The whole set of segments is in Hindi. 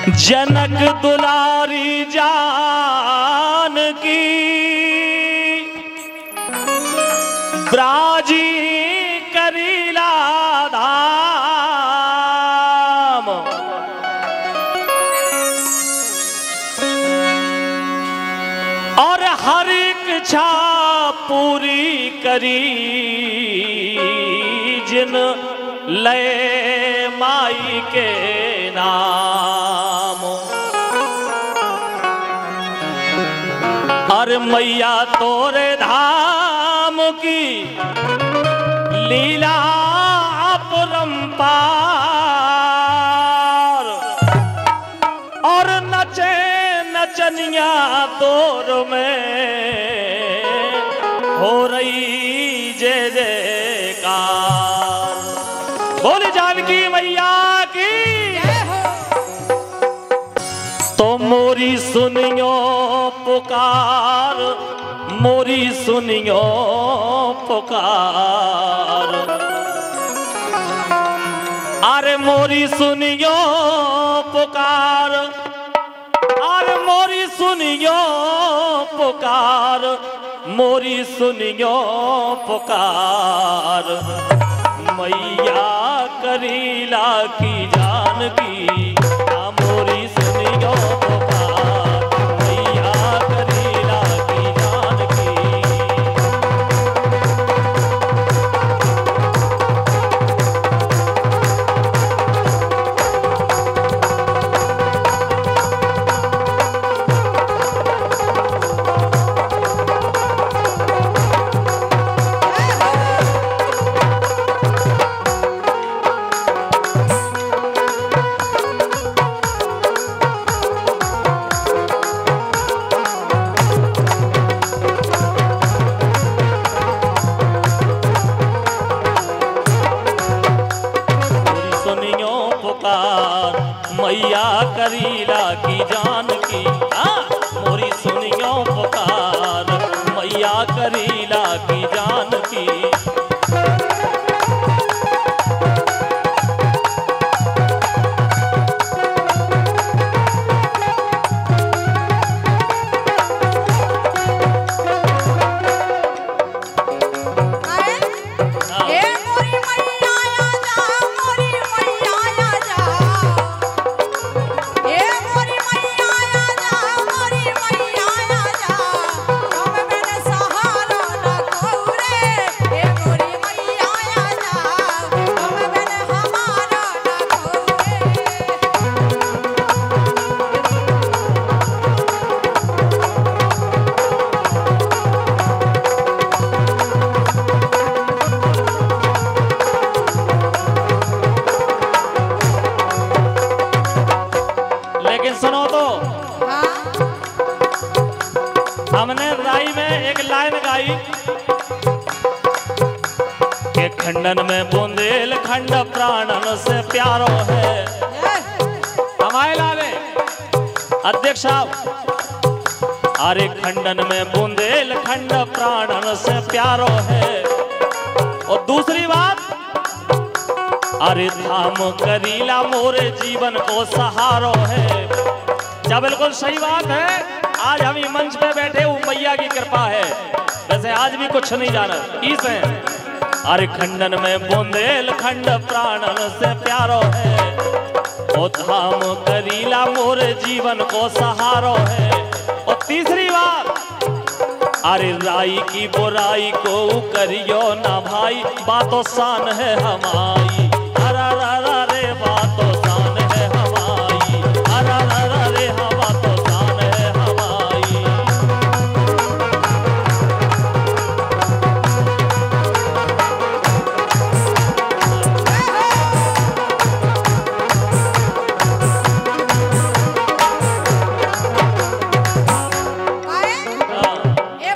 जनक दुलारी जान की ब्राजी करीला धाम। और हर एक इच्छा पूरी करी जिन लय माई के नाम। अरे मैया तोरे धाम की लीला अपरंपार। और नचे नचनिया दौर में हो रही जय जयकार। बोले जानकी मैया की तो मोरी सुनियो पुकार, मोरी सुनियो पुकार। अरे मोरी सुनियो पुकार, अरे मोरी सुनियो पुकार, मोरी सुनियो पुकार। मैया करीला की जानकी मोरी सुनियो पुकार, मैया करीला की जानकी। मैया करीला की जानकी मोरी सुनियो पुकार, मैया करीला की जानकी। सुनो तो हमने राई में एक लाइन गाई कि खंडन में बुंदेल खंड प्राणन से प्यारो है। हमारे लाले अध्यक्ष साहब, अरे खंडन में बुंदेल खंड प्राणन से प्यारो है। और दूसरी बात, अरे धाम करीला मोरे जीवन को सहारो है। क्या बिल्कुल सही बात है। आज हम ये मंच पे बैठे हूँ, मैया की कृपा है। वैसे आज भी कुछ नहीं जाना इस है। अरे खंडन में बुंदेल खंड प्राणन से प्यारो है। ओ धाम करीला मोरे जीवन को सहारो है। और तीसरी बात, अरे राई की बुराई को करियो ना भाई, बातों शान है हमारी। अरे रे बातों शान है हमारी, अरे रे बातों शान है हमारी।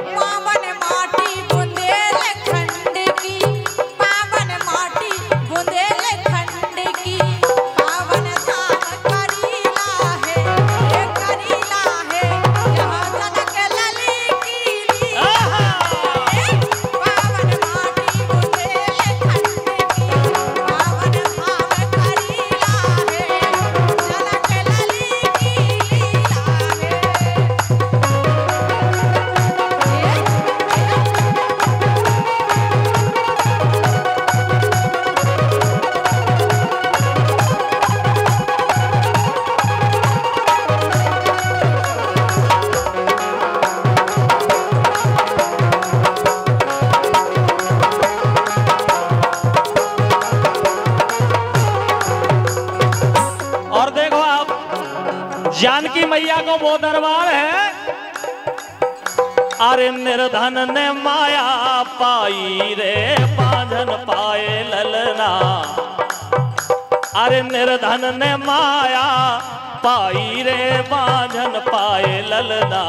पावन माटी बुंदेल खंड की, पावन माटी बुंदेल जानकी मैया को वो दरबार है। अरे निर्धन ने माया पाई रे बांझन पाए ललना। अरे निर्धन ने माया पाई रे बांझन पाए ललना।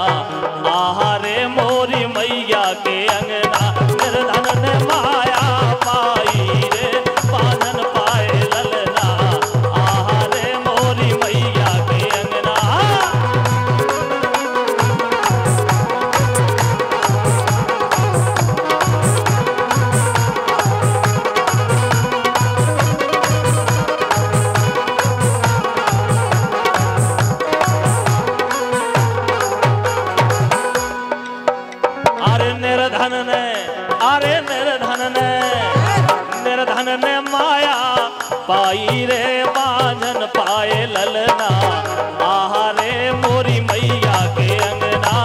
आहा रे मोरी मैया के अंगना। निर्धन ने माया पाई रे बांझन पाए ललना। आहा रे मोरी मैया के अंगना। निर्धन ने माया पाई रे बांझन पाए ललना। आहा रे मोरी मैया के अंगना।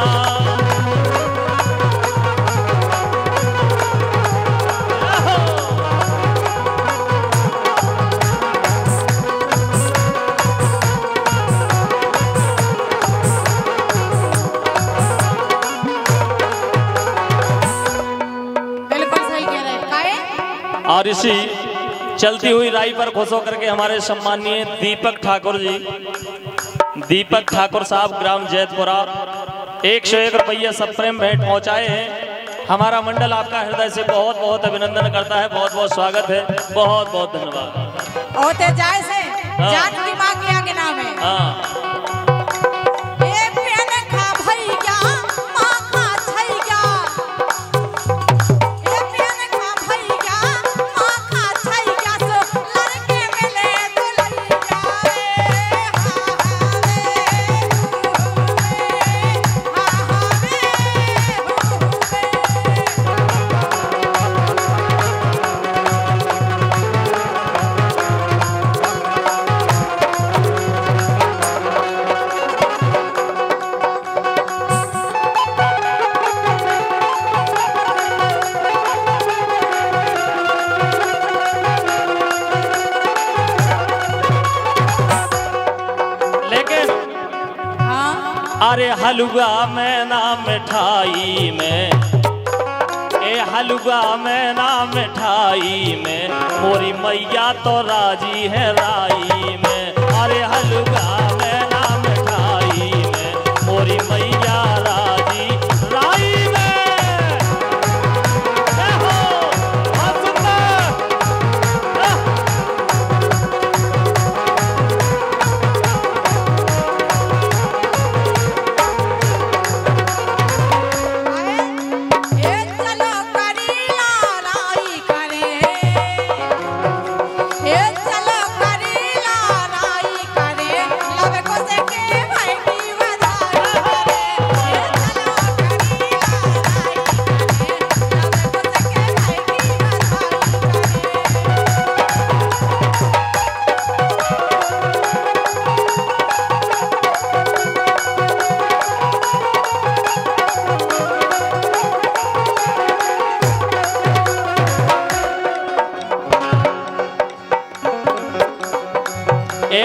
और इसी चलती हुई राही पर खुश होकर के हमारे सम्मानीय दीपक ठाकुर जी, दीपक ठाकुर साहब ग्राम जैतपुरा 101 रुपये सप्रेम भेंट पहुंचाए हैं। हमारा मंडल आपका हृदय से बहुत बहुत अभिनंदन करता है, बहुत बहुत स्वागत है, बहुत बहुत धन्यवाद। होते जाए से जानकी मां के आगे नाम है। हाँ अरे हलवा में ना मिठाई में, ए हलवा में ना मिठाई में, मोरी मैया तो राजी है राई में। अरे हलवा में ना मिठाई में, मोरी मैया राजी राई में।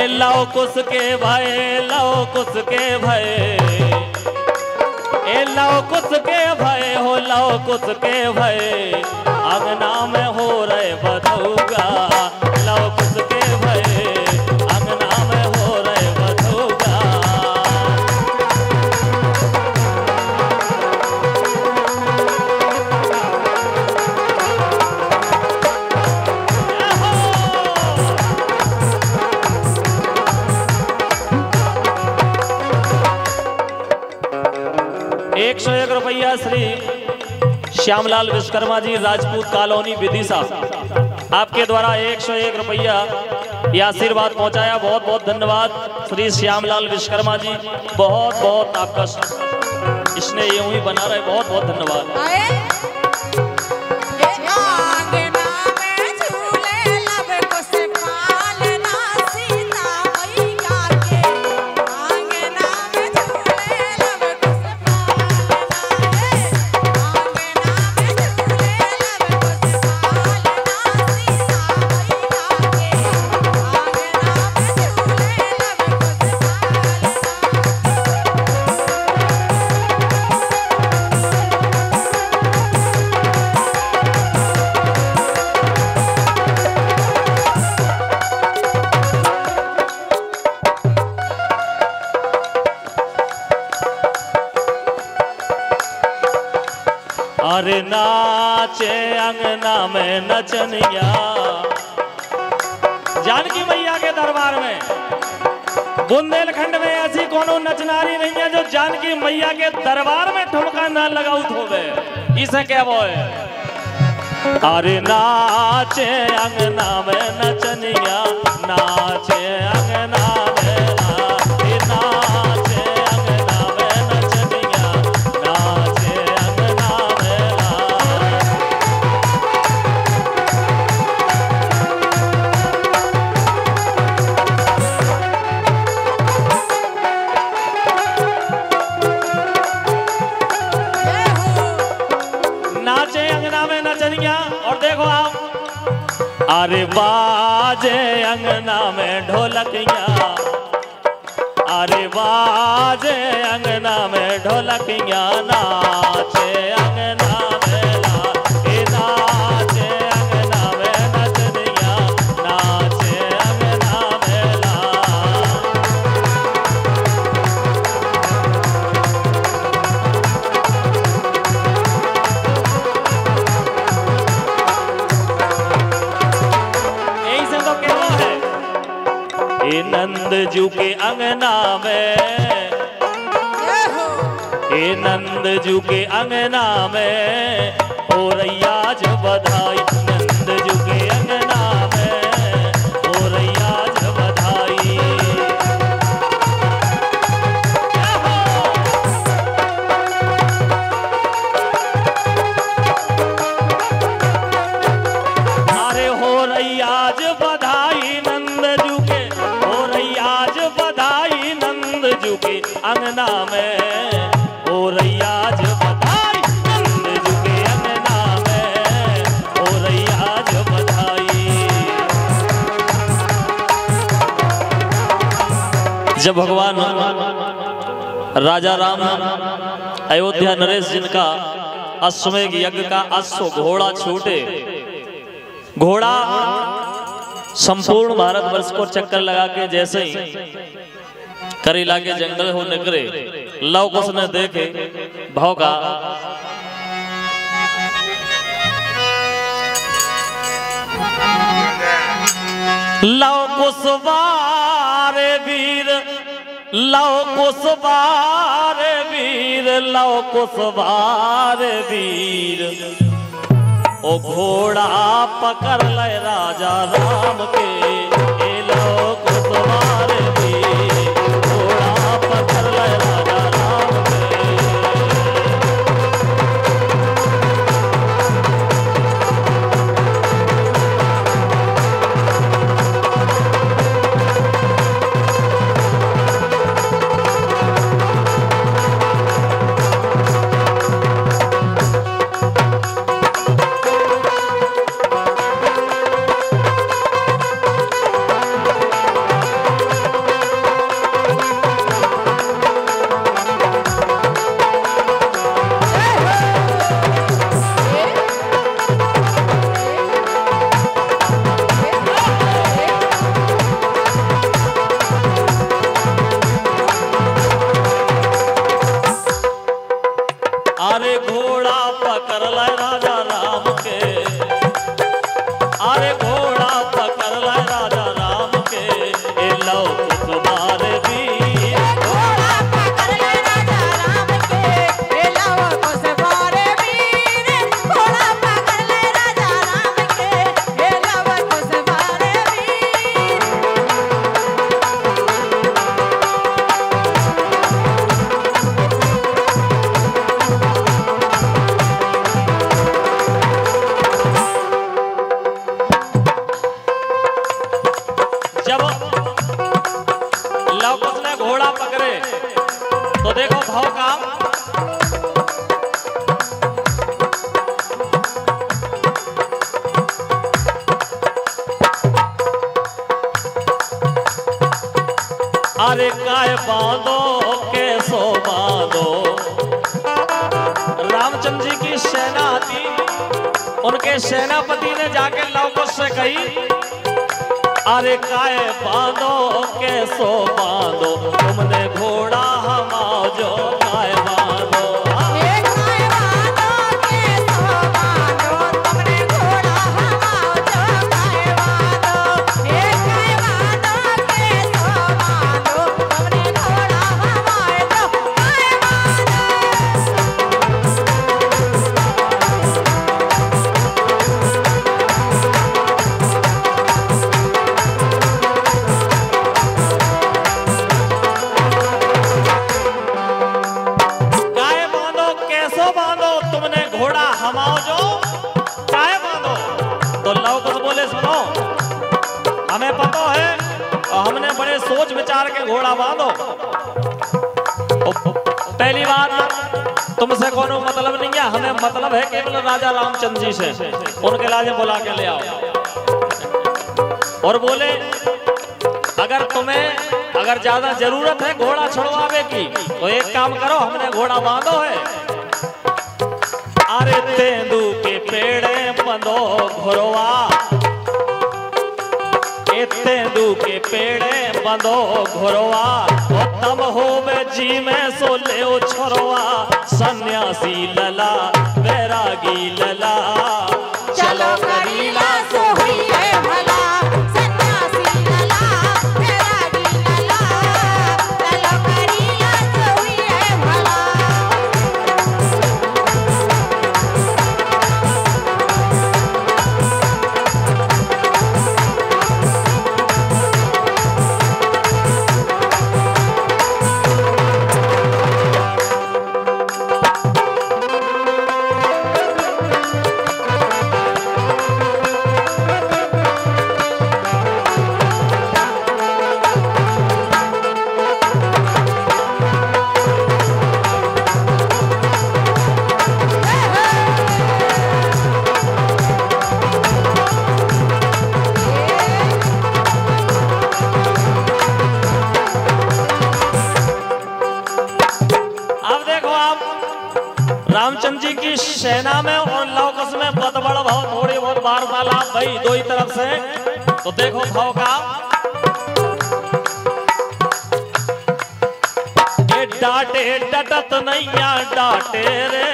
लाओ कुछ के भय, लाओ कुछ के भय, ए लाओ कुछ के भय हो, लाओ कुछ के भय, अंगना में हो रहे बधौगा। लाओ कुछ के भय, अंगना में हो रहे बधौगा। रुपया श्री श्यामलाल विश्वकर्मा जी, राजपूत कॉलोनी विदिशा, आपके द्वारा 101 रुपया यह आशीर्वाद पहुंचाया। बहुत बहुत धन्यवाद श्री श्यामलाल विश्वकर्मा जी, बहुत बहुत आपका इसने यूं ही बना रहे, बहुत बहुत धन्यवाद। अरे नाचे अंगना में नचनिया। जानकी मैया के दरबार में बुंदेलखंड में ऐसी कोनो नचनारी नहीं है जो जानकी मैया के दरबार में ठुमका ना लगाऊ होवे। इसे क्या बोए? अरे नाचे अंगना में नचनिया, नाचे अंगना में नाचे अंगना में नचनिया, नाचे अंगना में नाचे अंगना में नचनिया। और देखो आप, अरे बाजे अंगना में ढोलकिया, अरे बाजे अंगना में ढोलकिया, नाचे अंगना में नाचे अंगना में नचनिया, नाचे अंगना में नंद जू के अंगना में, ए नंद जू के अंगना में हो रैया जो बधाई, नंद जू के अंगना में हो रैया जो बधाई। अरे हो रैया जो बधाई नंद जू के, बधाई नंद जू के अंगना में हो रैया जो बधाई, नंद जू के अंगना में हो रैया जो बधाई। जब भगवान राजा राम अयोध्या नरेश जिनका अश्वमेघ यज्ञ का अश्व घोड़ा छूटे, घोड़ा संपूर्ण भारतवर्ष को चक्कर लगा के जैसे ही करेला के जंगल हो निकले, लव कुश ने देखे भौंका, लव कुश वारे वीर, लव कुश वारे वीर, लव कुश वारे वीर, ओ घोड़ा पकड़ ले राजा राम के, ए लो कुश वारे वीर, घोड़ा पकड़ ले राजा राम के। अरे घोड़ा पकड़ ले राजा राम के, अरे घोड़ा पकड़ ले राजा राम के, ए लो कुश वारे वीर, घोड़ा पकड़ ले राजा राम के, ए लो कुश वारे वीर, घोड़ा पकड़ ले राजा राम के, ए लो कुश वारे वीर। जब लव कुश ने घोड़ा पकड़े तो देखो भाव का, अरे काय बांधो कैसो बांधो, रामचंद्र जी की सेना थी, उनके सेनापति ने जाके लव कुश से कही, अरे काय बांधो कैसो बांधो, तुमने घोड़ा हमाओ जो काय बांधो, काय बांधो कैसो घोड़ा बांधो। पहली बात तुमसे कोनो मतलब नहीं है, हमें मतलब है केवल राजा रामचंद्र जी से। उनके लाजे बुला के ले आओ और बोले अगर ज्यादा जरूरत है घोड़ा छुड़वावे की तो एक काम करो, हमने घोड़ा बांधो है। अरे तेंदू के पेड़े बंधो घोरवा, तेंदू के पेड़े बंधो घोरवा, तब होवे जी में सो ले छोरवा। सन्यासी लला बैरागी लला, चलो करीला सो हुई है भला। सन्यासी लला बैरागी लला, चलो करीला सो हुई है भला। रामचंद्र जी की सेना में और लौकस में बहुत बड़ा भाव, थोड़ी बहुत वार्तालाप भाई दो ही तरफ से। तो देखो भाव का, ये डांटे डटत नैया डांटे रे,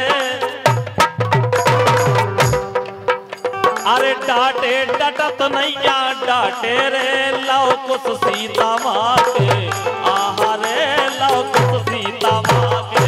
अरे डांटे डटत नैया डांटे रे, लौकुस सीता माँ के आहारे, लौकुस सीता माँ के।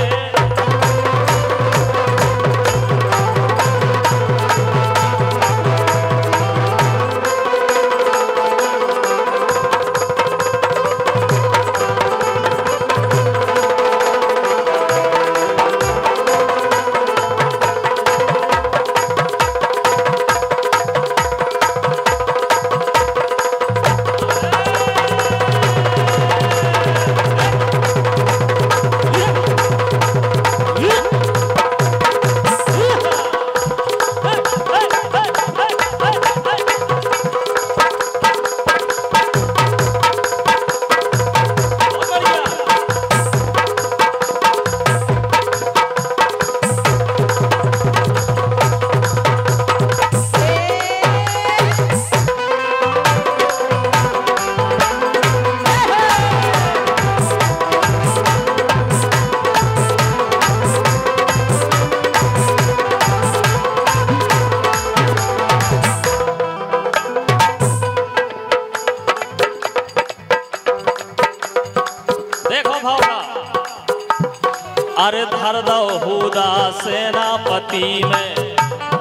अरे धर दो हुदा सेनापति में,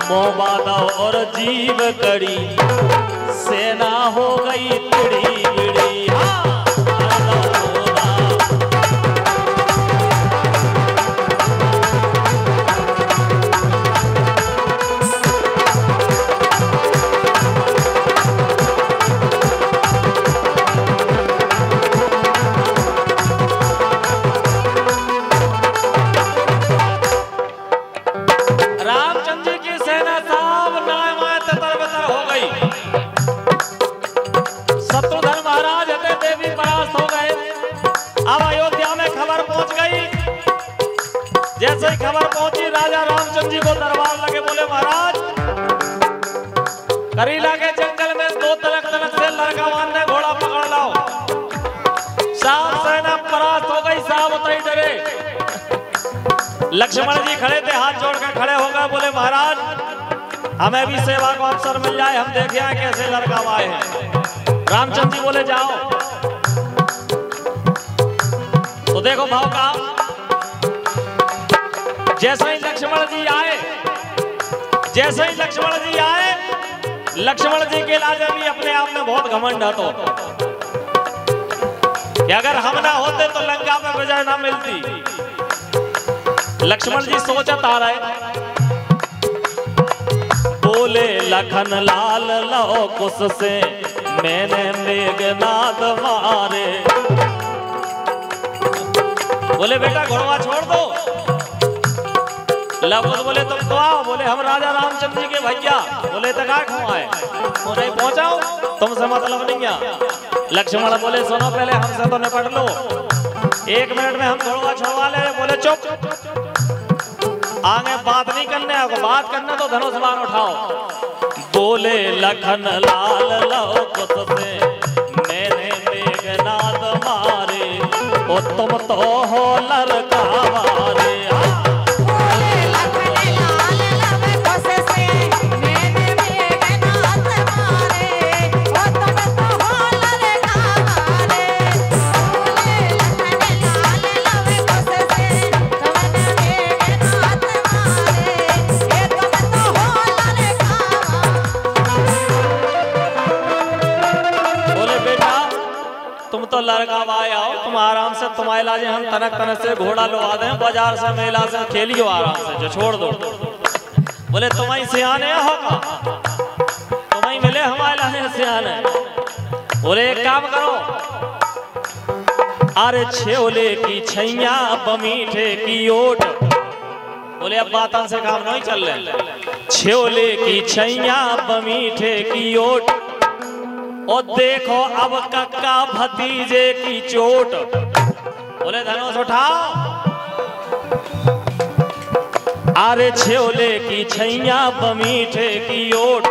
मोबा दो और जीव कड़ी, सेना हो गई तिड़ी बिड़ी। हाँ, धर दो हुदा। रामचंद्र जी की सेना साहब नाय तितर-बितर हो गई। शत्रुघ्न महाराज हते देवी परास्त हो गए। अब अयोध्या में खबर पहुंच गई। जैसे ही खबर पहुंची राजा रामचंद्र जी को दरबार लगे, बोले महाराज करीला के जंगल में दो तलक से लड़कावान ने घोड़ा पकड़ लाओ। साहब सेना परास्त हो गई, साहब उतरी डरे। लक्ष्मण जी खड़े थे, हाथ जोड़ के खड़े हो गए, बोले महाराज हमें भी सेवा को अवसर मिल जाए, हम देखे हैं कैसे लड़का आए हैं। रामचंद्र जी बोले जाओ। तो देखो भाव का, जैसे ही लक्ष्मण जी आए, लक्ष्मण जी के लाजे भी अपने आप में बहुत घमंड है। तो कि अगर हम ना होते तो लंका में विजय ना मिलती। लक्ष्मण जी सोचत आ रहे, बोले लखन लाल लो कुश से मैंने मेघनाद मारे। बोले बेटा घोड़वा छोड़ दो। लवकुश बोले तुम तो आओ। बोले हम राजा रामचंद्र जी के भैया। बोले तक आए बोले पहुंचाओ, तुमसे मतलब नहीं है। लक्ष्मण बोले सुनो पहले हमसे तो निपट लो, 1 मिनट में हम घोड़वा छुड़वा ले। बोले चुप, आगे बात नहीं करने, आपको बात करना तो धनुष बाण उठाओ। बोले लखन लाल लवकुश से मैंने मेघनाद मारे, ओ तुम तो हो ललकारे। तो लड़का आओ तुम आराम से, तुम्हारे लाजे हम तनक तनक से घोड़ा लुआ दें, बाजार से मेला से खेलियो आराम से, जो छोड़ दो। बोले तुम्हारी सियाने होगा, तुम्हारी मिले हमारे लाने सियाने। बोले एक काम करो, अरे छेवले की छैया बमीठे की ओट। बोले अब बातों से काम नहीं चल रहे। छेवले की छैया बमीठे की ओट, और देखो अब कक्का भतीजे की चोट। बोले धनुष उठाओ। अरे छेवले की छैया बमीठे की ओट,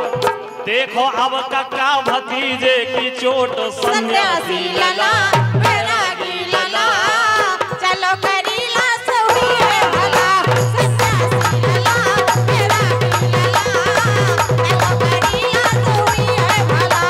देखो अब कक्का भतीजे की चोट। सन्यासी लला वैरागी लला, चलो करीला सही है भला। सन्यासी लला वैरागी लला, चलो करीला सही है भला।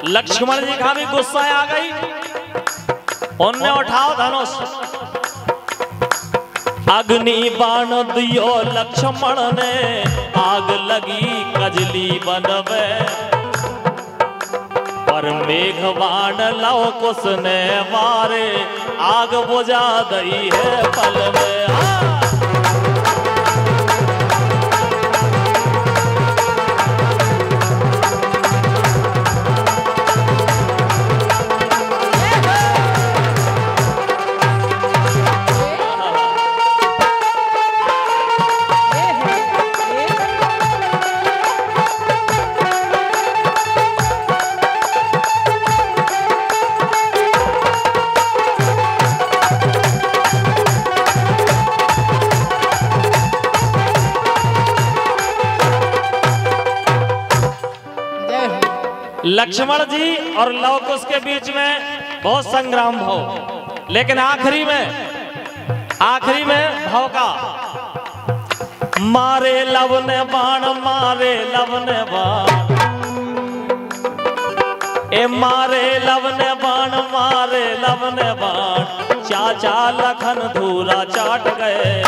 लक्ष्मण जी का भी गुस्सा आ गई, उनने उठाओ धनुष। अग्नि बाण दियो लक्ष्मण ने, आग लगी कजली बन में। पर मेघ बाण लवकुश ने मारे, आग बुझा दई है पल में। लक्ष्मण जी और लवकुश के बीच में बहुत संग्राम भाव, लेकिन आखिरी में भाव का मारे लव ने बाण, मारे लव ने बाण, ए मारे लव ने बाण, मारे लव ने बाण। चाचा लखन धूरा चाट गए।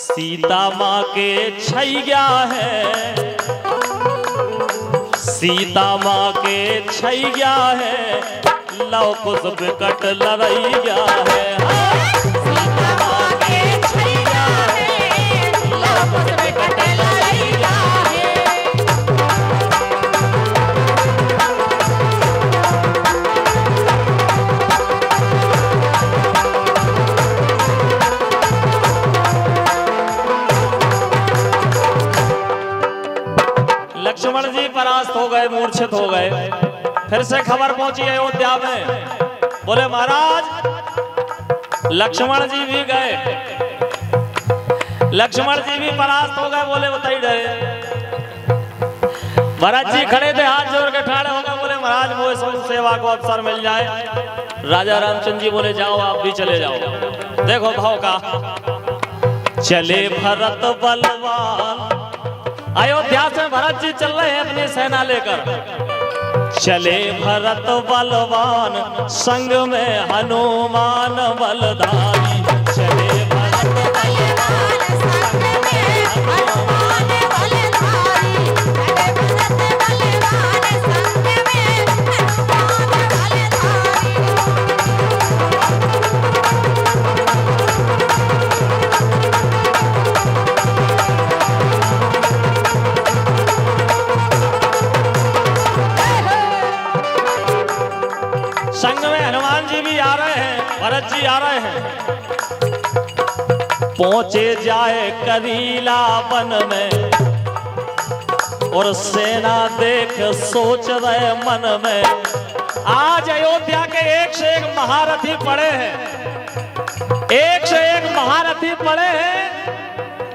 सीता माँ के छैया है, सीता माँ के छैया है, लवकुश बिकट लड़ैया है। सीता माँ के छैया है, लक्ष्मण जी परास्त हो गए, मूर्छित हो गए। फिर से खबर पहुंची अयोध्या में, बोले महाराज लक्ष्मण जी भी गए, लक्ष्मण जी भी परास्त हो गए। बोले बताइए डरे। भरत जी खड़े थे, हाथ जोड़ के ठाड़े हो गए। बोले महाराज वो सब सेवा को अवसर मिल जाए। राजा रामचंद्र जी बोले जाओ आप भी चले जाओ। देखो भाव का, चले भरत बलवान, अयोध्या से भरत जी चल रहे हैं अपनी सेना लेकर। चले भरत बलवान संग में हनुमान बलधारी, चले भरत बलवान संग में हनुमान बलधारी, चले भरत बलवान संग में हनुमान बलधारी। संग में हनुमान जी भी आ रहे हैं, भरत जी आ रहे हैं। पहुंचे जाए करीला वन में, और सेना देख सोच रहे मन में। आज अयोध्या के एक से एक महारथी पड़े हैं, एक से एक महारथी पड़े हैं,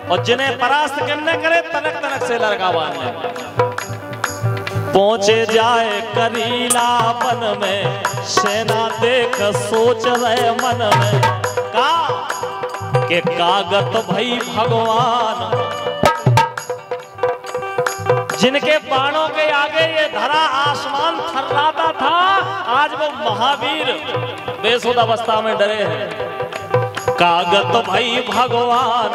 और जिन्हें परास्त करने करे तनक तनक से लड़का बांधने। पहुंचे जाए करीला वन में, सेना देख सोच रहे मन में। का के कागत भई भगवान, जिनके बाणों के आगे ये धरा आसमान थर्राता था, आज वो महावीर बेसुध अवस्था में डरे हैं। कागत भई भगवान,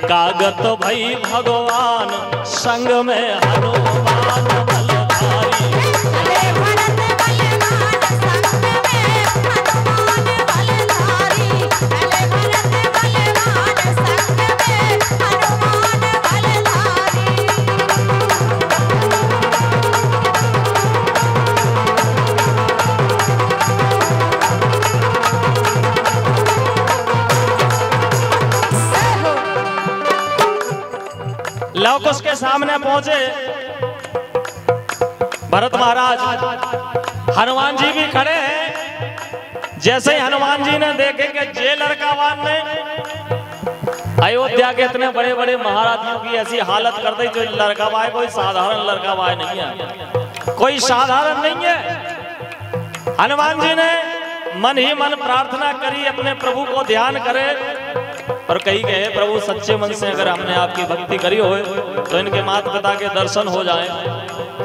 कागत भई भगवान संग में हनुमान बलधारी, चले भरत बलवान संग में हनुमान बलधारी, चले भरत बलवान संग में हनुमान बलधारी। लवकुश के सामने पहुंचे भरत महाराज, हनुमान जी भी खड़े हैं। जैसे ही हनुमान जी ने देखे कि जे लड़कावान ने अयोध्या के इतने बड़े बड़े महाराजियों की ऐसी हालत कर दी, जो लड़कावा है कोई साधारण लड़कावा नहीं है, कोई साधारण नहीं है। हनुमान जी ने मन ही मन प्रार्थना करी, अपने प्रभु को ध्यान करे, और कही गए प्रभु सच्चे मन से अगर हमने आपकी भक्ति करी हो तो इनके माता पिता के दर्शन हो जाएं।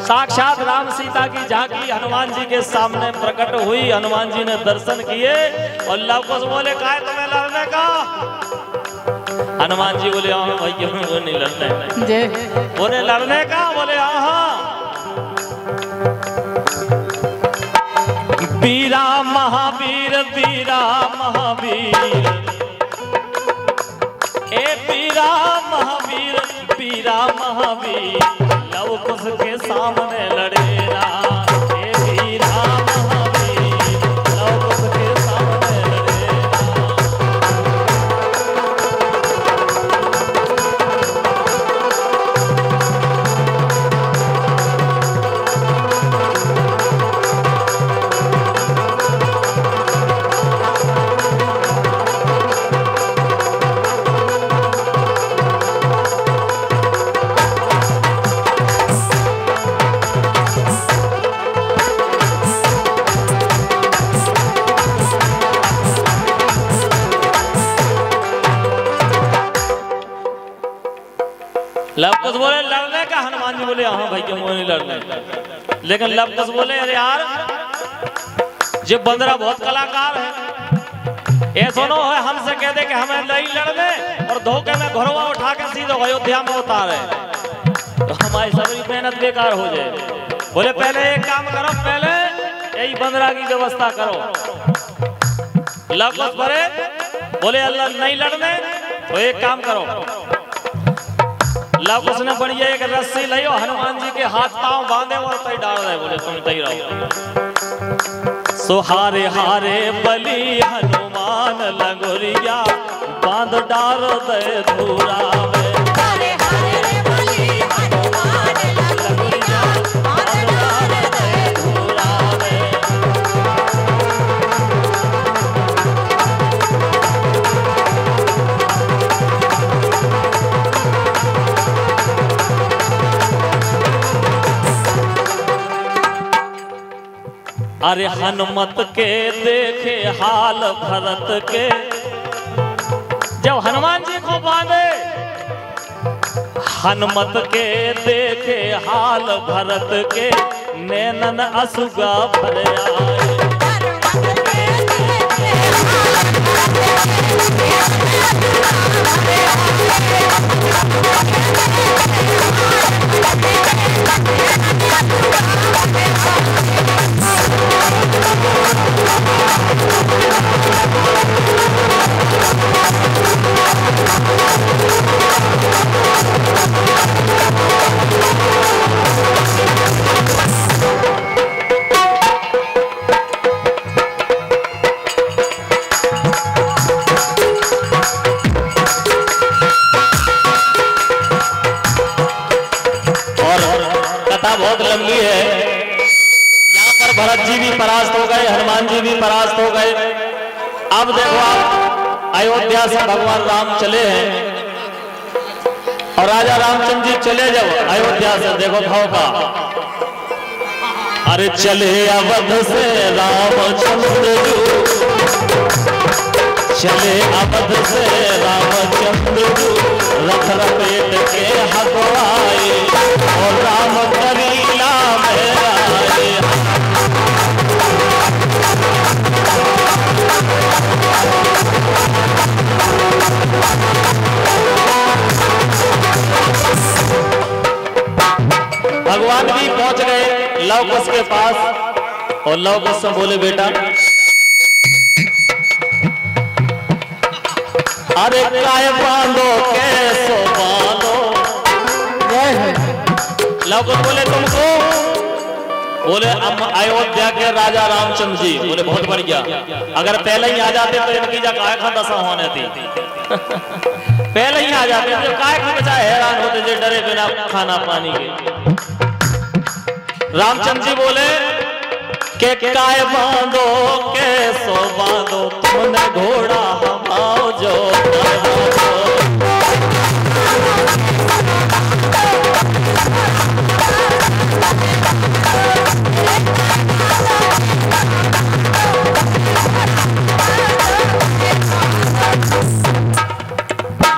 साक्षात राम सीता की झांकी हनुमान जी के सामने प्रकट हुई। हनुमान जी ने दर्शन किए और लवकुश बोले काय तुम्हें लड़ने का? हनुमान जी बोले हाँ भैया नहीं लड़ने। बोले लड़ने का? बोले हाँ। वीरा महावीर, वीरा महावीर, ए वीरा महावीर, वीरा महावीर, लवकुश के सामने लड़े ना। ए वीरा महावीर, लवकुश के सामने लड़े लवकुश बोले लड़ने का? हनुमान जी बोले हाँ भाई क्यों नहीं लड़ने। लेकिन लवकुश बोले अरे यार ये बंदरा बहुत कलाकार है, ये सुनो है हमसे कह दे कि हमें नहीं लड़ने और धोखे में घोड़वा उठा के सीधे अयोध्या में उतारे तो हमारी सारी मेहनत बेकार हो जाए। बोले पहले एक काम करो, पहले यही बंदरा की व्यवस्था करो। लवकुश बोले अल्लाह नहीं लड़ने तो एक काम करो। लवकुश ने बढ़िया एक रस्सी लाई और हनुमान जी के हाथ पांव बांधे और तय डाल रहे। बोले तुम तय रहो। सो हारे हारे बली हनुमान लगोरिया बांध डाल दे धूरा में। हारे हारे बली हनुमान अरे हनुमत के देखे हाल भरत के, जब हनुमान जी को बांधे, हनुमत के देखे हाल भरत के, नैनन असुगा भर आए। बहुत लंबी है। यहाँ पर भरत जी भी परास्त हो गए, हनुमान जी भी परास्त हो गए। अब देखो आप अयोध्या से भगवान राम चले हैं और राजा रामचंद्र जी चले जब अयोध्या से, देखो भाव का, अरे चले अवध से रामचंद्र जी, चले अवध से रामचंद्र जी, रथ रपेट के हथवाए और राम करीला में आए। भगवान भी पहुंच गए लव कुश के पास और लव कुश से बोले, बेटा अरे काय बांधो कैसो बांधो। लव कुश बोले, तुमको? बोले हम अयोध्या के राजा रामचंद्र जी। बोले बहुत बढ़िया, अगर पहले ही आ जाते तो इनकी काय खा दशा होने थी। पहले ही आ जाते तो काय खा बचा हैरान होते जो डरे बिना खाना पानी के। रामचंद्र जी बोले के काय बांधो कैसो बांधो, तुमने घोड़ा हमाओ जो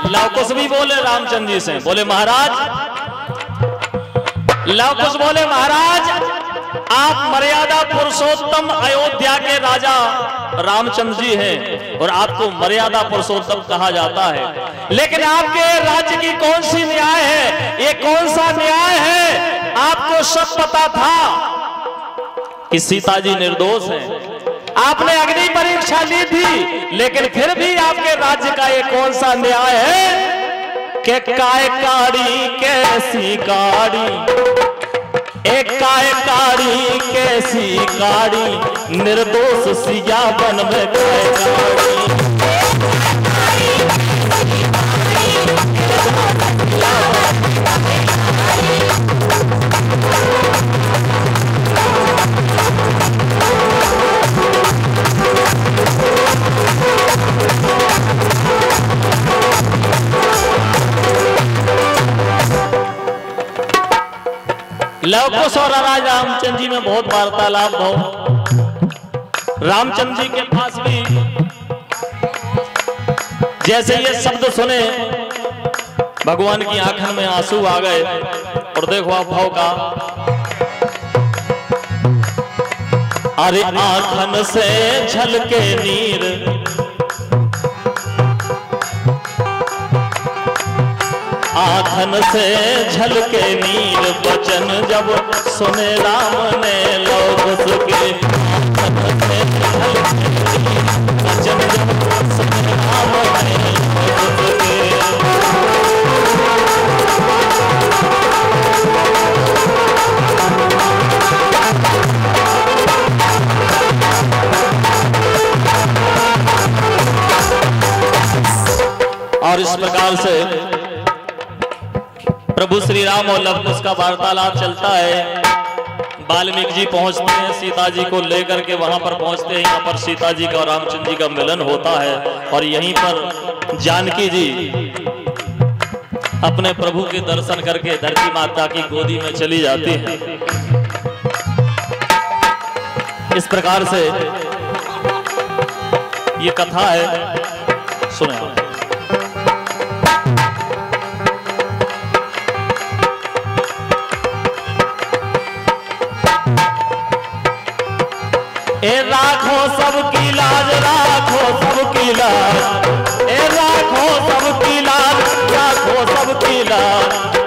लव कुश भी बोले रामचंद्र जी से, बोले महाराज, लव कुश बोले महाराज आप मर्यादा पुरुषोत्तम अयोध्या के राजा रामचंद्र जी हैं और आपको मर्यादा पुरुषोत्तम कहा जाता है, लेकिन आपके राज्य की कौन सी न्याय है, ये कौन सा न्याय है? आपको सब पता था कि सीता जी निर्दोष हैं, आपने अग्नि परीक्षा ली थी, लेकिन फिर भी आपके राज्य का ये कौन सा न्याय है कि काय काड़ी कैसी काड़ी, एक काय काड़ी कैसी काड़ी, निर्दोष सिया बन में काय काड़ी। लव कुश और राजा रामचंद्र जी में बहुत वार्तालाप हो। रामचंद्र जी के पास भी जैसे ये शब्द सुने भगवान की आंखों में आंसू आ गए और देखो आप भाव का, अरे आंखन से झलके नीर, आंखन से झलके नीर, बचन जब सुने राम ने लव कुश के, आंखन से झलके नीर, बचन जब सुने राम ने लव कुश के। और इस प्रकार से प्रभु श्री राम और लव कुश का वार्तालाप चलता है। वाल्मीकि जी पहुंचते हैं सीता जी को लेकर के, वहां पर पहुंचते हैं, यहाँ पर सीता जी का और रामचंद्र जी का मिलन होता है और यहीं पर जानकी जी अपने प्रभु के दर्शन करके धरती माता की गोदी में चली जाती है। इस प्रकार से ये कथा है, सुने। ए राखो सबकी लाज, राखो सबकी लाज, ए राखो सबकी लाज, राखो सबकी लाज।